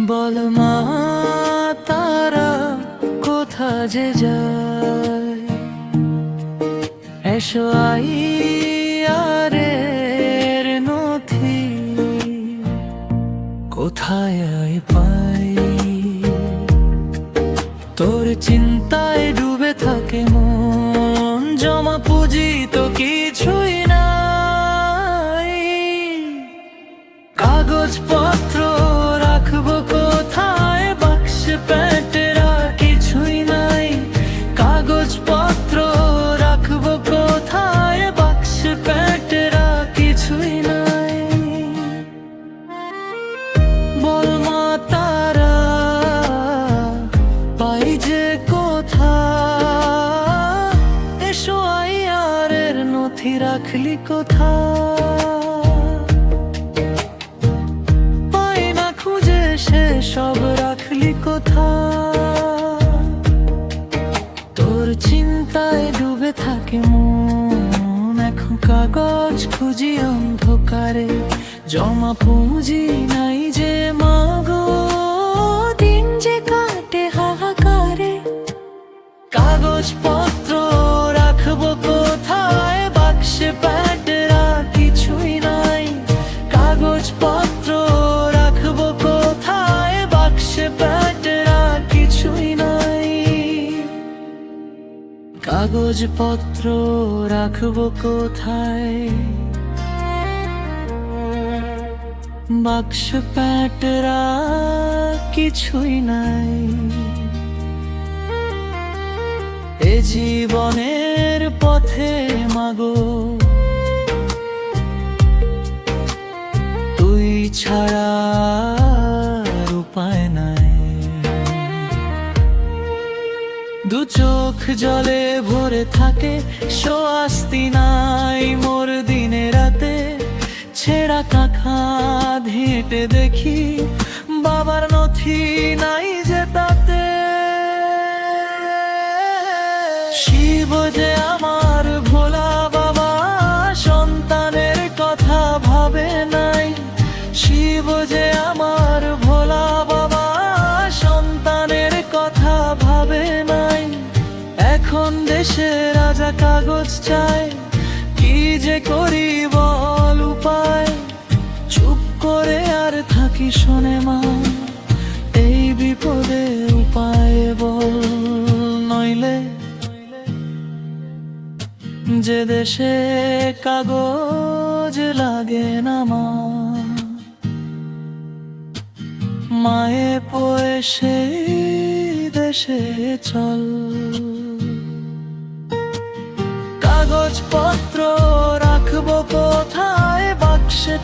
বল মা তারা কোথা যে যায়, এসো আইয়ারের নথি কোথায় পাই। তোর চিন্তায় ডুবে থাকে মন, জমা পুঁজি তো কিছুই নাই। কাগজপত্র রাখবো কোথায়, বাক্সে প্যাটেরা কিছুই নাই। কাগজপত্র রাখবো কোথায়, বাক্সে প্যাটেরা কিছুই নাই। বল মা তারা পাই যে কোথায়, এসো আইয়ারের নথি রাখলি কোথায়। পাই না খুঁজে সে সব রাখলি কোথায়। তোর চিন্তায় ডুবে থাকে মন, এখন কাগজ খুঁজি অন্ধকারে। জমা পুঁজি নাই যে মাগো, দিন যে কাটে হাহাকারে। কাগজপত্র রাখবো কোথায়, বাক্সে প্যাটেরা কিছুই নাই। কাগজপত্র রাখবো কোথায়, বাক্সে প্যাটেরা কিছুই নাই। কাগজপত্র রাখবো কোথায়, বাক্স প্যাটেরা কিছুই নাই। এ জীবনের পথে মাগো তুই ছাড়া উপায় নাই। দু চোখ জলে ভরে থাকে, স্বস্তি নাই মোর দিনে রাতে। ছেঁড়া কাঁখা হেঁটে দেখি, বাবার নথি নাই যে তাতে। শিব যে আমার ভোলা বাবা, সন্তানের কথা ভাবে নাই। শিব যে আমার ভোলা বাবা, সন্তানের কথা ভাবে নাই। এখন দেশে রাজা কাগজ চায়, কি যে করি বল উপায়। চুপ করে আর থাকি শোনে মা, এই বিপদে উপায় বল। নইলে যে দেশে কাগজ লাগে না মা, মায়ে পোয়ে সেই দেশে চল। কাগজপত্র রাখবো কোথায়, বাক্সে